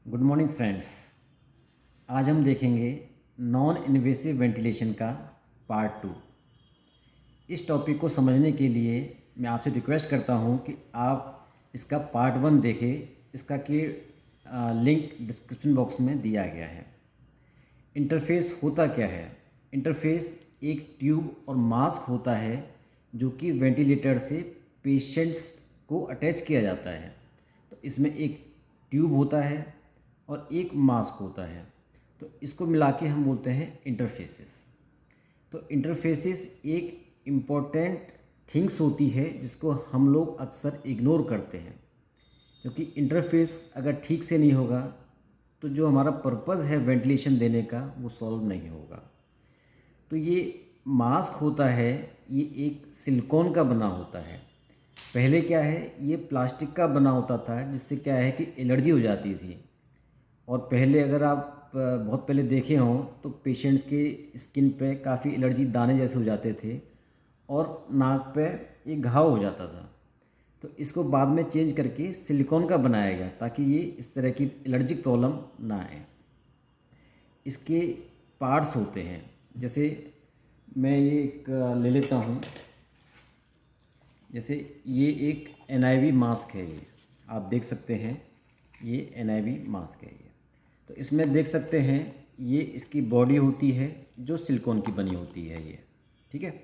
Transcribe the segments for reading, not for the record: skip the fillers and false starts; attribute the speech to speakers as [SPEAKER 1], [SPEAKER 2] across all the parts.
[SPEAKER 1] Good morning friends. आज हम देखेंगे नॉन इन्वेसिव वेंटिलेशन का पार्ट 2। इस टॉपिक को समझने के लिए मैं आपसे रिक्वेस्ट करता हूं कि आप इसका पार्ट 1 देखें। इसका कि लिंक डिस्क्रिप्शन बॉक्स में दिया गया है। इंटरफेस होता क्या है? इंटरफेस एक ट्यूब और मास्क होता है जो कि वेंटिलेटर से पेशेंट्स को अटैच किया जाता है। तो इसमें एक ट्यूब होता है और एक मास्क होता है, तो इसको मिला के हम बोलते हैं इंटरफेसेस। तो इंटरफेसेस एक इम्पॉर्टेंट थिंग्स होती है जिसको हम लोग अक्सर इग्नोर करते हैं, क्योंकि इंटरफेस अगर ठीक से नहीं होगा तो जो हमारा पर्पज़ है वेंटिलेशन देने का वो सॉल्व नहीं होगा। तो ये मास्क होता है, ये एक सिलिकॉन का बना होता है। पहले क्या है, ये प्लास्टिक का बना होता था जिससे क्या है कि एलर्जी हो जाती थी। और पहले अगर आप बहुत पहले देखे हों तो पेशेंट्स के स्किन पे काफ़ी एलर्जी दाने जैसे हो जाते थे और नाक पे एक घाव हो जाता था। तो इसको बाद में चेंज करके सिलिकॉन का बनाया गया ताकि ये इस तरह की एलर्जिक प्रॉब्लम ना आए। इसके पार्ट्स होते हैं, जैसे मैं ये एक ले लेता हूँ। जैसे ये एक NIV मास्क है, ये आप देख सकते हैं, ये NIV मास्क है ये। तो इसमें देख सकते हैं ये इसकी बॉडी होती है जो सिलिकॉन की बनी होती है ये, ठीक है।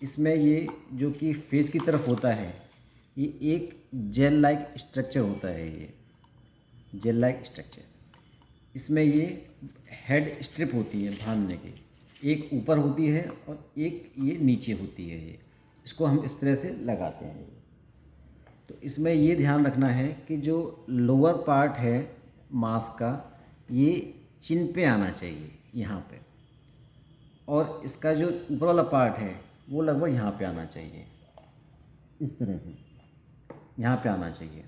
[SPEAKER 1] इसमें ये जो कि फेस की तरफ होता है, ये एक जेल लाइक स्ट्रक्चर होता है, ये जेल लाइक स्ट्रक्चर। इसमें ये हेड स्ट्रिप होती है बांधने की, एक ऊपर होती है और एक ये नीचे होती है। ये इसको हम इस तरह से लगाते हैं। तो इसमें ये ध्यान रखना है कि जो लोअर पार्ट है मास्क का, ये चिन पे आना चाहिए यहाँ पे, और इसका जो ऊपर वाला पार्ट है वो लगभग यहाँ पे आना चाहिए, इस तरह से यहाँ पे आना चाहिए।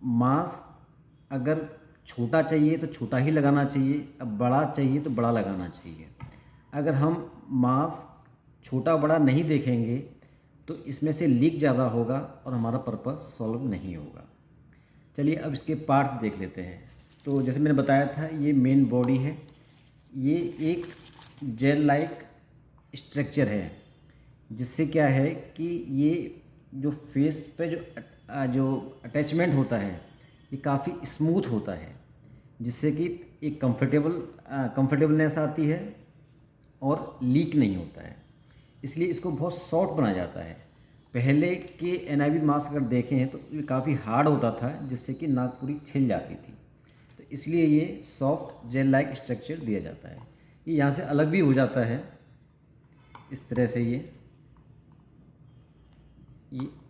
[SPEAKER 1] मास्क अगर छोटा चाहिए तो छोटा ही लगाना चाहिए, अब बड़ा चाहिए तो बड़ा लगाना चाहिए। अगर हम मास्क छोटा बड़ा नहीं देखेंगे तो इसमें से लीक ज़्यादा होगा और हमारा पर्पस सॉल्व नहीं होगा। चलिए अब इसके पार्ट्स देख लेते हैं। तो जैसे मैंने बताया था, ये मेन बॉडी है, ये एक जेल लाइक स्ट्रक्चर है जिससे क्या है कि ये जो फेस पे जो अटैचमेंट होता है ये काफ़ी स्मूथ होता है, जिससे कि एक कंफर्टेबलनेस आती है और लीक नहीं होता है। इसलिए इसको बहुत सॉफ्ट बनाया जाता है। पहले के NIV मास्क अगर देखें तो ये काफ़ी हार्ड होता था जिससे कि नाक पूरी छिल जाती थी। तो इसलिए ये सॉफ्ट जेल लाइक स्ट्रक्चर दिया जाता है। ये यहाँ से अलग भी हो जाता है, इस तरह से ये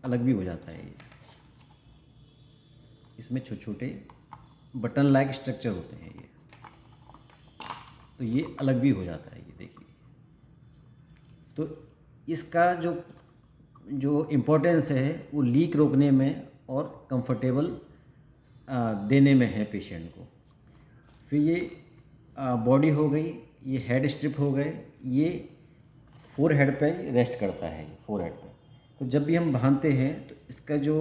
[SPEAKER 1] अलग भी हो जाता है। ये इसमें छोटे छोटे बटन लाइक स्ट्रक्चर होते हैं ये, तो ये अलग भी हो जाता है, ये देखिए। तो इसका जो इम्पोर्टेंस है वो लीक रोकने में और कंफर्टेबल देने में है पेशेंट को। फिर ये बॉडी हो गई, ये हेड स्ट्रिप हो गए, ये फोर हेड पे रेस्ट करता है, ये फोर हेड पे। तो जब भी हम बांधते हैं तो इसका जो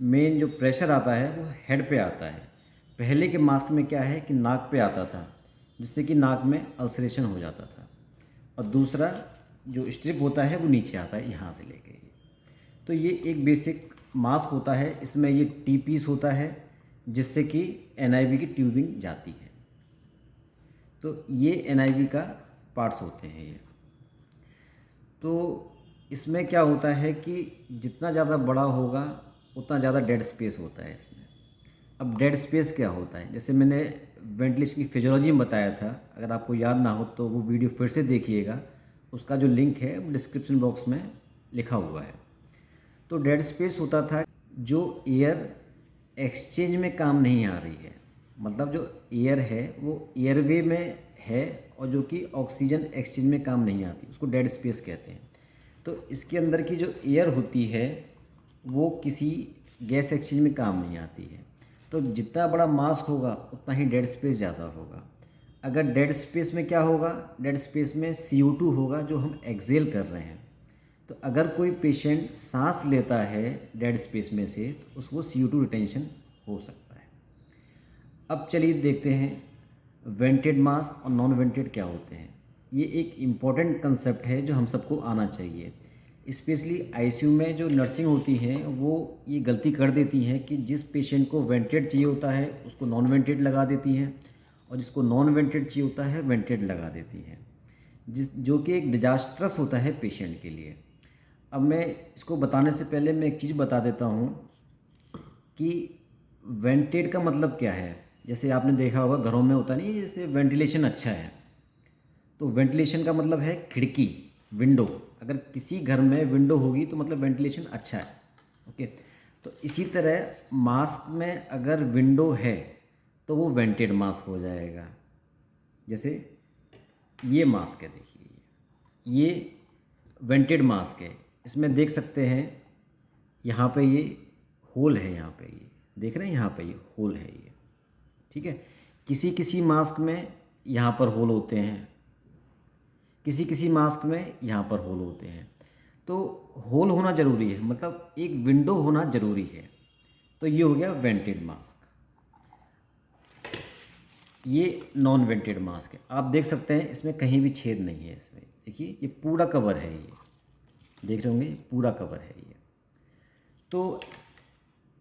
[SPEAKER 1] मेन जो प्रेशर आता है वो हेड पे आता है। पहले के मास्क में क्या है कि नाक पे आता था, जिससे कि नाक में अल्सरेशन हो जाता था, और दूसरा जो स्ट्रिप होता है वो नीचे आता है यहाँ से लेके। तो ये एक बेसिक मास्क होता है। इसमें ये टी पीस होता है जिससे कि NIV की ट्यूबिंग जाती है। तो ये NIV का पार्ट्स होते हैं ये। तो इसमें क्या होता है कि जितना ज़्यादा बड़ा होगा उतना ज़्यादा डेड स्पेस होता है इसमें। अब डेड स्पेस क्या होता है, जैसे मैंने वेंटिलेशन की फिजियोलॉजी में बताया था, अगर आपको याद ना हो तो वो वीडियो फिर से देखिएगा, उसका जो लिंक है वो डिस्क्रिप्शन बॉक्स में लिखा हुआ है। तो डेड स्पेस होता था जो एयर एक्सचेंज में काम नहीं आ रही है, मतलब जो एयर है वो एयरवे में है और जो कि ऑक्सीजन एक्सचेंज में काम नहीं आती, उसको डेड स्पेस कहते हैं। तो इसके अंदर की जो एयर होती है वो किसी गैस एक्सचेंज में काम नहीं आती है। तो जितना बड़ा मास्क होगा उतना ही डेड स्पेस ज़्यादा होगा। अगर डेड स्पेस में क्या होगा, डेड स्पेस में CO2 होगा जो हम एक्सेल कर रहे हैं। तो अगर कोई पेशेंट सांस लेता है डेड स्पेस में से तो उसको CO2 रिटेंशन हो सकता है। अब चलिए देखते हैं वेंटेड मास्क और नॉन वेंटेड क्या होते हैं। ये एक इम्पॉर्टेंट कंसेप्ट है जो हम सबको आना चाहिए। स्पेशली आईसीयू में जो नर्सिंग होती हैं वो ये गलती कर देती हैं कि जिस पेशेंट को वेंटेड चाहिए होता है उसको नॉन वेंटेड लगा देती हैं, और जिसको नॉन वेंटेड चाहिए होता है वेंटेड लगा देती हैं, जो कि एक डिजास्ट्रस होता है पेशेंट के लिए। अब मैं इसको बताने से पहले मैं एक चीज़ बता देता हूँ कि वेंटेड का मतलब क्या है। जैसे आपने देखा होगा घरों में होता नहीं, जैसे वेंटिलेशन अच्छा है, तो वेंटिलेशन का मतलब है खिड़की, विंडो। अगर किसी घर में विंडो होगी तो मतलब वेंटिलेशन अच्छा है। ओके, तो इसी तरह मास्क में अगर विंडो है तो वो वेंटेड मास्क हो जाएगा। जैसे ये मास्क है, देखिए ये वेंटेड मास्क है। इसमें देख सकते हैं यहाँ पे ये होल है, यहाँ पे ये देख रहे हैं, यहाँ पे ये होल है ये, ठीक है। किसी किसी मास्क में यहाँ पर होल होते हैं, किसी किसी मास्क में यहाँ पर होल होते हैं। तो होल होना ज़रूरी है, मतलब एक विंडो होना ज़रूरी है। तो ये हो गया वेंटेड मास्क। ये नॉन वेंटेड मास्क है। आप देख सकते हैं इसमें कहीं भी छेद नहीं है। इसमें देखिए ये पूरा कवर है, ये देख रहे होंगे ये पूरा कवर है ये। तो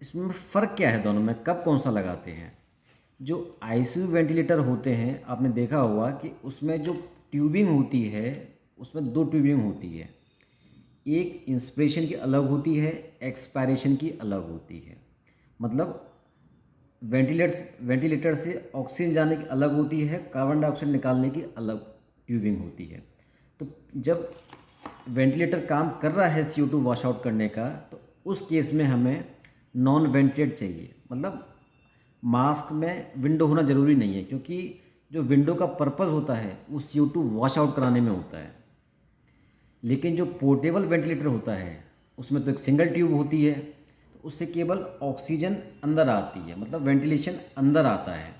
[SPEAKER 1] इसमें फ़र्क क्या है दोनों में, कब कौन सा लगाते हैं। जो आईसीयू वेंटिलेटर होते हैं आपने देखा होगा कि उसमें जो ट्यूबिंग होती है उसमें दो ट्यूबिंग होती है, एक इंस्पिरेशन की अलग होती है, एक्सपायरेशन की अलग होती है। मतलब वेंटिलेटर से ऑक्सीजन जाने की अलग होती है, कार्बन डाइऑक्साइड निकालने की अलग ट्यूबिंग होती है। तो जब वेंटिलेटर काम कर रहा है CO2 वॉश आउट करने का, तो उस केस में हमें नॉन वेंटेड चाहिए। मतलब मास्क में विंडो होना ज़रूरी नहीं है, क्योंकि जो विंडो का पर्पज़ होता है वो CO2 वॉश आउट कराने में होता है। लेकिन जो पोर्टेबल वेंटिलेटर होता है उसमें तो एक सिंगल ट्यूब होती है, तो उससे केवल ऑक्सीजन अंदर आती है, मतलब वेंटिलेशन अंदर आता है।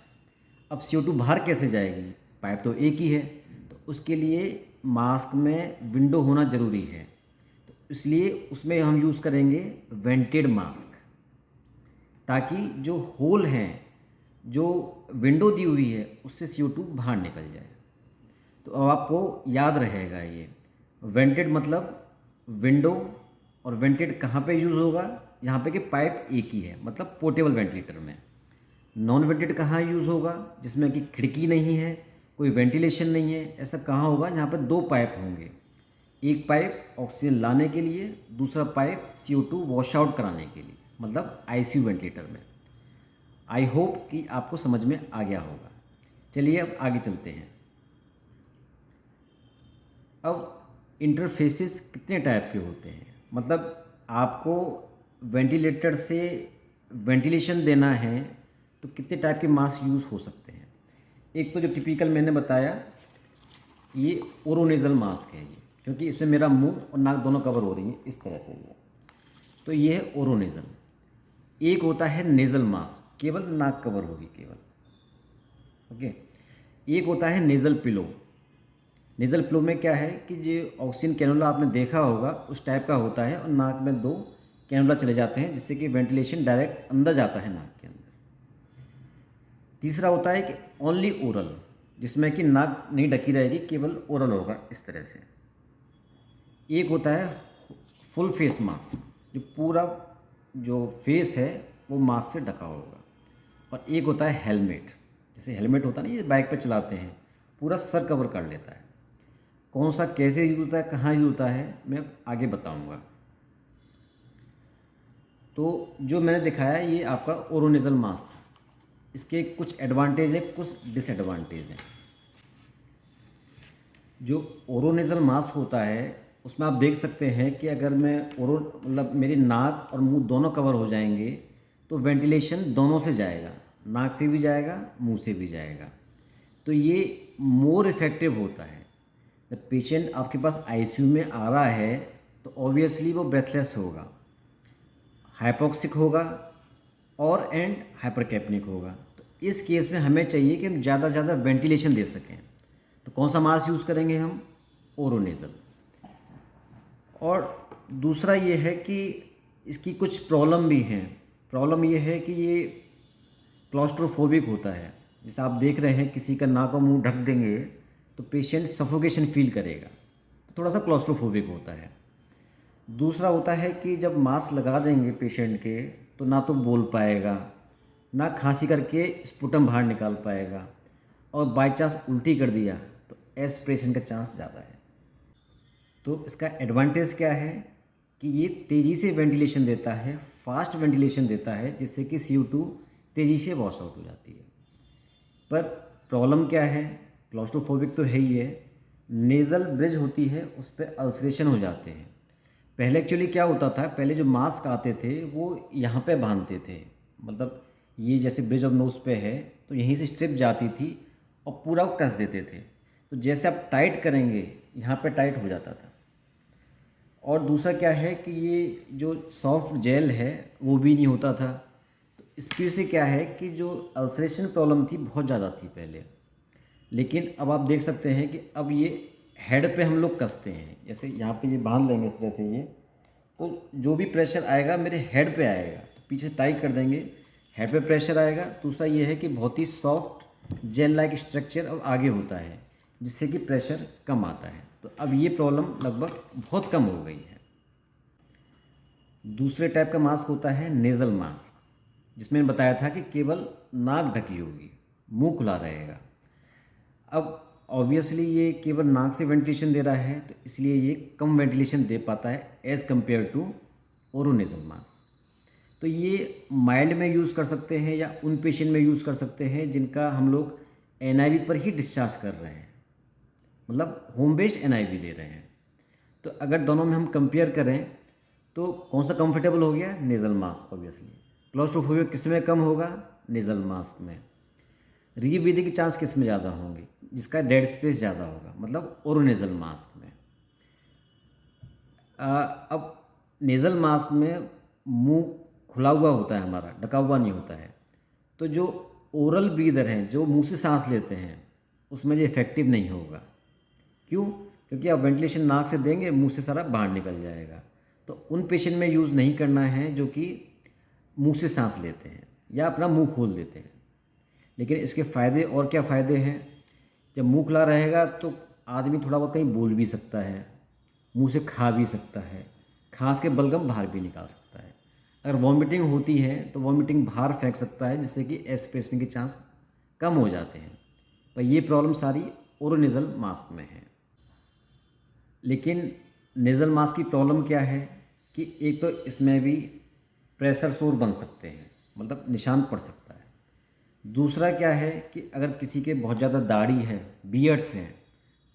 [SPEAKER 1] अब CO2 बाहर कैसे जाएगी, पाइप तो एक ही है। तो उसके लिए मास्क में विंडो होना ज़रूरी है, तो इसलिए उसमें हम यूज़ करेंगे वेंटेड मास्क, ताकि जो होल हैं, जो विंडो दी हुई है उससे CO2 बाहर निकल जाए। तो अब आपको याद रहेगा ये वेंटेड मतलब विंडो, और वेंटेड कहाँ पे यूज़ होगा, यहाँ पे कि पाइप एक ही है, मतलब पोर्टेबल वेंटिलेटर में। नॉन वेंटेड कहाँ यूज़ होगा, जिसमें कि खिड़की नहीं है, कोई वेंटिलेशन नहीं है, ऐसा कहाँ होगा जहाँ पर दो पाइप होंगे, एक पाइप ऑक्सीजन लाने के लिए, दूसरा पाइप CO2 वॉश आउट कराने के लिए, मतलब आईसीयू वेंटिलेटर में। आई होप कि आपको समझ में आ गया होगा। चलिए अब आगे चलते हैं। अब इंटरफेसेस कितने टाइप के होते हैं, मतलब आपको वेंटिलेटर से वेंटिलेशन देना है तो कितने टाइप के मास्क यूज़ हो सकते हैं। एक तो जो टिपिकल मैंने बताया ये ओरोनेज़ल मास्क है ये, क्योंकि इसमें मेरा मुंह और नाक दोनों कवर हो रही हैं इस तरह से ये, तो ये है ओरोनेज़ल। एक होता है नेज़ल मास्क, केवल नाक कवर होगी केवल, ओके। एक होता है नेज़ल पिलो। नेज़ल फ्लो में क्या है कि जो ऑक्सीजन कैनुला आपने देखा होगा उस टाइप का होता है, और नाक में दो कैनुला चले जाते हैं जिससे कि वेंटिलेशन डायरेक्ट अंदर जाता है नाक के अंदर। तीसरा होता है कि ओनली ओरल, जिसमें कि नाक नहीं ढकी रहेगी, केवल ओरल होगा इस तरह से। एक होता है फुल फेस मास्क, जो पूरा जो फेस है वो मास्क से ढका होगा। और एक होता है हेलमेट, जैसे हेलमेट होता है ना, ये बाइक पे चलाते हैं, पूरा सर कवर कर लेता है। कौन सा कैसे यूज़ होता है, कहाँ यूज़ होता है, मैं आगे बताऊंगा। तो जो मैंने दिखाया ये आपका ओरोनेज़ल मास्क था। इसके कुछ एडवांटेज है, कुछ डिसएडवांटेज हैं। जो ओरोनेज़ल मास्क होता है उसमें आप देख सकते हैं कि अगर मैं मतलब मेरी नाक और मुंह दोनों कवर हो जाएंगे तो वेंटिलेशन दोनों से जाएगा, नाक से भी जाएगा, मुंह से भी जाएगा। तो ये मोर इफ़ेक्टिव होता है। जब पेशेंट आपके पास आईसीयू में आ रहा है तो ऑब्वियसली वो ब्रेथलेस होगा, हाइपोक्सिक होगा और एंड हाइपरकैप्निक होगा। तो इस केस में हमें चाहिए कि हम ज़्यादा से ज़्यादा वेंटिलेशन दे सकें। तो कौन सा मास्क यूज़ करेंगे हम, ओरोनेज़ल। और दूसरा ये है कि इसकी कुछ प्रॉब्लम भी हैं। प्रॉब्लम ये है कि ये क्लॉस्ट्रोफोबिक होता है। जैसे आप देख रहे हैं किसी का नाक और मुंह ढक देंगे तो पेशेंट सफोकेशन फील करेगा, तो थोड़ा सा क्लॉस्ट्रोफोबिक होता है। दूसरा होता है कि जब मास्क लगा देंगे पेशेंट के तो ना तो बोल पाएगा, ना खांसी करके स्पुटम बाहर निकाल पाएगा, और बाई चांस उल्टी कर दिया तो एस्पिरेशन का चांस ज़्यादा है। तो इसका एडवांटेज क्या है कि ये तेज़ी से वेंटिलेशन देता है, फास्ट वेंटिलेशन देता है, जिससे कि CO2 तेज़ी से वॉश आउट हो जाती है। पर प्रॉब्लम क्या है, क्लॉस्ट्रोफोबिक तो है ही है, नेज़ल ब्रिज होती है उस पर अल्सरेशन हो जाते हैं। पहले एक्चुअली क्या होता था, पहले जो मास्क आते थे वो यहाँ पे बांधते थे, मतलब ये जैसे ब्रिज ऑफ नोज़ पे है तो यहीं से स्ट्रिप जाती थी और पूरा कस देते थे। तो जैसे आप टाइट करेंगे यहाँ पे टाइट हो जाता था। और दूसरा क्या है कि ये जो सॉफ्ट जेल है वो भी नहीं होता था। तो इसकी वजह से क्या है कि जो अल्सरेशन प्रॉब्लम थी बहुत ज़्यादा थी पहले, लेकिन अब आप देख सकते हैं कि अब ये हेड पे हम लोग कसते हैं। जैसे यहाँ पे ये बांध लेंगे इस तरह से, ये तो जो भी प्रेशर आएगा मेरे हेड पे आएगा, तो पीछे टाइट कर देंगे, हेड पे प्रेशर आएगा। दूसरा ये है कि बहुत ही सॉफ्ट जेल लाइक स्ट्रक्चर अब आगे होता है, जिससे कि प्रेशर कम आता है। तो अब ये प्रॉब्लम लगभग बहुत कम हो गई है। दूसरे टाइप का मास्क होता है नेज़ल मास्क, जिसमें मैंने बताया था कि केवल नाक ढकी होगी, मुंह खुला रहेगा। अब ऑब्वियसली ये केवल नाक से वेंटिलेशन दे रहा है, तो इसलिए ये कम वेंटिलेशन दे पाता है एज़ कम्पेयर टू ओरोनेज़ल मास्क। तो ये माइल्ड में यूज़ कर सकते हैं या उन पेशेंट में यूज़ कर सकते हैं जिनका हम लोग NIV पर ही डिस्चार्ज कर रहे हैं, मतलब होम बेस्ड NIV दे रहे हैं। तो अगर दोनों में हम कंपेयर करें तो कौन सा कंफर्टेबल हो गया, नेज़ल मास्क ऑब्वियसली। क्लॉस्ट्रोफोबिया किस में कम होगा, नेज़ल मास्क में। रीब्रीदिंग के चांस किस में ज़्यादा होंगे, जिसका डेड स्पेस ज़्यादा होगा, मतलब ओरोनेज़ल मास्क में। अब नेज़ल मास्क में मुंह खुला हुआ होता है हमारा, ढका हुआ नहीं होता है। तो जो ओरल ब्रीदर हैं, जो मुंह से सांस लेते हैं, उसमें ये इफेक्टिव नहीं होगा। क्यों? क्योंकि आप वेंटिलेशन नाक से देंगे, मुंह से सारा बाहर निकल जाएगा। तो उन पेशेंट में यूज़ नहीं करना है जो कि मुंह से सांस लेते हैं या अपना मुंह खोल देते हैं। लेकिन इसके फ़ायदे और क्या फ़ायदे हैं, जब मुंह खुला रहेगा तो आदमी थोड़ा बहुत कहीं बोल भी सकता है, मुंह से खा भी सकता है, खांस के बलगम बाहर भी निकाल सकता है। अगर वॉमिटिंग होती है तो वॉमिटिंग बाहर फेंक सकता है, जिससे कि एस्पिरेशन के चांस कम हो जाते हैं। पर ये प्रॉब्लम सारी ओरोनेज़ल मास्क में है। लेकिन नेज़ल मास्क की प्रॉब्लम क्या है कि एक तो इसमें भी प्रेशर सोर बन सकते हैं, मतलब निशान पड़ सकता है। दूसरा क्या है कि अगर किसी के बहुत ज़्यादा दाढ़ी है, बियर्ड्स हैं,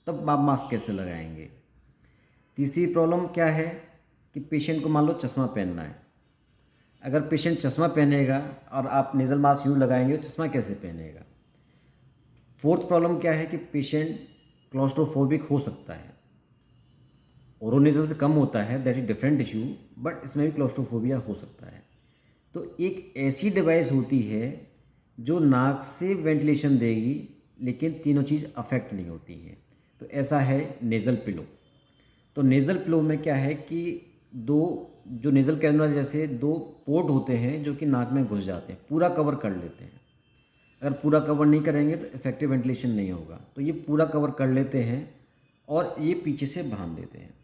[SPEAKER 1] तब आप मास्क कैसे लगाएंगे। तीसरी प्रॉब्लम क्या है कि पेशेंट को मान लो चश्मा पहनना है, अगर पेशेंट चश्मा पहनेगा और आप नेज़ल मास्क यूँ लगाएंगे तो चश्मा कैसे पहनेगा। फोर्थ प्रॉब्लम क्या है कि पेशेंट क्लॉस्ट्रोफोबिक हो सकता है, ओरोनेज़ल से कम होता है, that is different issue, but इसमें भी क्लॉस्ट्रोफोबिया हो सकता है। तो एक ऐसी डिवाइस होती है जो नाक से वेंटिलेशन देगी, लेकिन तीनों चीज़ अफेक्ट नहीं होती हैं। तो ऐसा है नेज़ल पिलो। तो नेज़ल पिलो में क्या है कि दो जो नेज़ल कैनुला जैसे दो पोर्ट होते हैं जो कि नाक में घुस जाते हैं, पूरा कवर कर लेते हैं। अगर पूरा कवर नहीं करेंगे तो इफेक्टिव वेंटिलेशन नहीं होगा। तो ये पूरा कवर कर लेते हैं और ये पीछे से बांध देते हैं।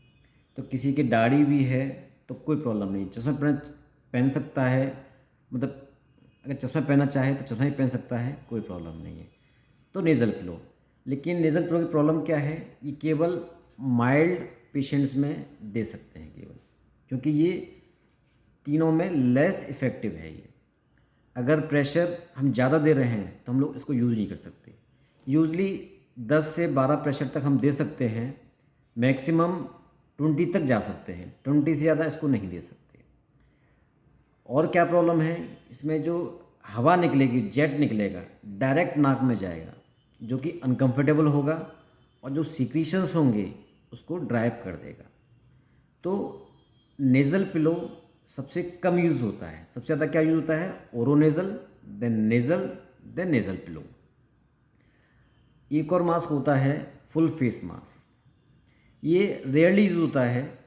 [SPEAKER 1] तो किसी की दाढ़ी भी है तो कोई प्रॉब्लम नहीं, चश्मा पहन सकता है, मतलब अगर चश्मा पहनना चाहे तो चश्मा ही पहन सकता है, कोई प्रॉब्लम नहीं है। तो नेज़ल पिलो। लेकिन नेज़ल पिलो की प्रॉब्लम क्या है, ये केवल माइल्ड पेशेंट्स में दे सकते हैं केवल, क्योंकि ये तीनों में लेस इफ़ेक्टिव है। ये अगर प्रेशर हम ज़्यादा दे रहे हैं तो हम लोग इसको यूज़ नहीं कर सकते। यूजली 10 से 12 प्रेशर तक हम दे सकते हैं, मैक्सिमम 20 तक जा सकते हैं, 20 से ज़्यादा इसको नहीं दे सकते। और क्या प्रॉब्लम है इसमें, जो हवा निकलेगी, जेट निकलेगा, डायरेक्ट नाक में जाएगा, जो कि अनकंफर्टेबल होगा और जो सीक्रीशंस होंगे उसको ड्राइव कर देगा। तो नेज़ल पिलो सबसे कम यूज़ होता है। सबसे ज़्यादा क्या यूज़ होता है, ओरोनेज़ल, देन नेज़ल पिलो। एक और मास्क होता है फुल फेस मास्क। ये रेयरली यूज़ होता है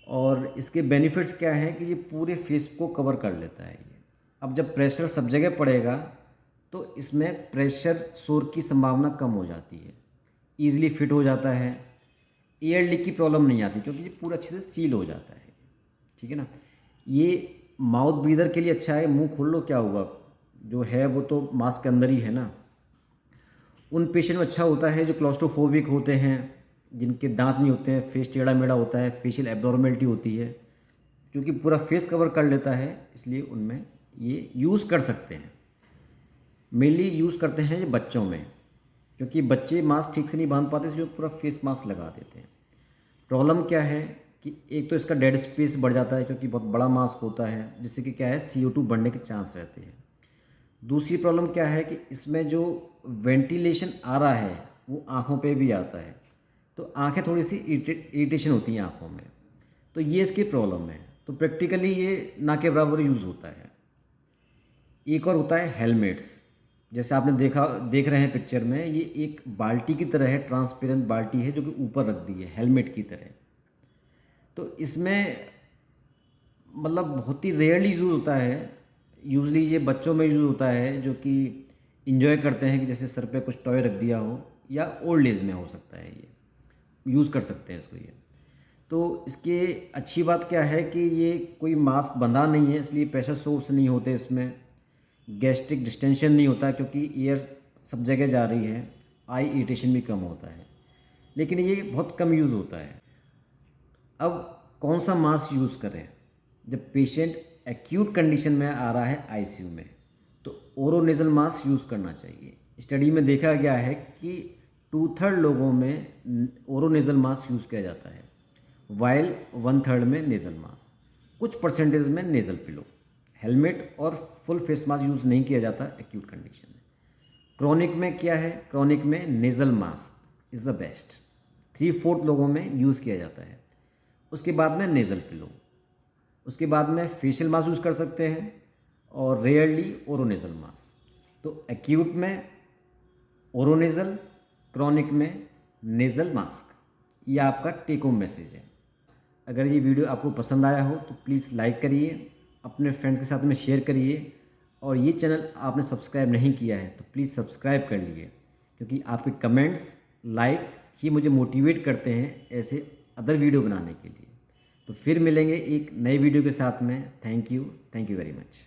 [SPEAKER 1] और इसके बेनिफिट्स क्या हैं कि ये पूरे फेस को कवर कर लेता है ये, अब जब प्रेशर सब जगह पड़ेगा तो इसमें प्रेशर शोर की संभावना कम हो जाती है, ईज़िली फिट हो जाता है, एयर लीक की प्रॉब्लम नहीं आती क्योंकि ये पूरा अच्छे से सील हो जाता है। ठीक है ना। ये माउथ ब्रीदर के लिए अच्छा है। मुंह खोल लो, क्या होगा, जो है वो तो मास्क के अंदर ही है ना। उन पेशेंट में अच्छा होता है जो क्लॉस्ट्रोफोबिक होते हैं, जिनके दांत नहीं होते हैं, फेस टेढ़ा मेढ़ा होता है, फेशियल एब्नॉर्मेलिटी होती है, क्योंकि पूरा फेस कवर कर लेता है, इसलिए उनमें ये यूज़ कर सकते हैं। मेनली यूज़ करते हैं ये बच्चों में, क्योंकि बच्चे मास्क ठीक से नहीं बांध पाते, इसलिए पूरा फेस मास्क लगा देते हैं। प्रॉब्लम क्या है कि एक तो इसका डेड स्पेस बढ़ जाता है क्योंकि बहुत बड़ा मास्क होता है, जिससे कि क्या है CO2 बढ़ने के चांस रहते हैं। दूसरी प्रॉब्लम क्या है कि इसमें जो वेंटिलेशन आ रहा है वो आँखों पे भी आता है, तो आँखें थोड़ी सी इरिटेशन होती हैं आँखों में, तो ये इसकी प्रॉब्लम है। तो प्रैक्टिकली ये ना के बराबर यूज़ होता है। एक और होता है हेलमेट्स, जैसे आपने देख रहे हैं पिक्चर में, ये एक बाल्टी की तरह है, ट्रांसपेरेंट बाल्टी है जो कि ऊपर रख दी है हेलमेट की तरह। तो इसमें मतलब बहुत ही रेयरली यूज़ होता है। यूजली ये बच्चों में यूज़ होता है जो कि इंजॉय करते हैं कि जैसे सर पे कुछ टॉय रख दिया हो, या ओल्ड एज में हो सकता है, ये यूज़ कर सकते हैं इसको ये। तो इसकी अच्छी बात क्या है कि ये कोई मास्क बंधा नहीं है, इसलिए प्रेशर सोर्स नहीं होते इसमें, गैस्ट्रिक डिस्टेंशन नहीं होता क्योंकि एयर सब जगह जा रही है, आई इरिटेशन भी कम होता है, लेकिन ये बहुत कम यूज़ होता है। अब कौन सा मास्क यूज़ करें जब पेशेंट एक्यूट कंडीशन में आ रहा है ICU में, तो ओरोनेजल मास्क यूज़ करना चाहिए। स्टडी में देखा गया है कि 2/3 लोगों में ओरोनेजल मास्क यूज़ किया जाता है, वाइल 1/3 में नेज़ल मास्क, कुछ परसेंटेज में नेज़ल पिलो। हेलमेट और फुल फेस मास्क यूज़ नहीं किया जाता एक्यूट कंडीशन में। क्रॉनिक में क्या है, क्रॉनिक में nasal mask is the best, 3/4 लोगों में यूज़ किया जाता है। उसके बाद में नेज़ल पिलो, उसके बाद में फेशियल मास्क यूज़ कर सकते हैं, और रेयरली ओरोनेजल मास्क। तो एक्यूट में ओरोनेजल, क्रॉनिक में नेज़ल मास्क। ये आपका टेक होम मैसेज है। अगर ये वीडियो आपको पसंद आया हो तो प्लीज़ लाइक करिए, अपने फ्रेंड्स के साथ में शेयर करिए, और ये चैनल आपने सब्सक्राइब नहीं किया है तो प्लीज़ सब्सक्राइब कर लीजिए, क्योंकि आपके कमेंट्स, लाइक ही मुझे मोटिवेट करते हैं ऐसे अदर वीडियो बनाने के लिए। तो फिर मिलेंगे एक नए वीडियो के साथ में। Thank you very much.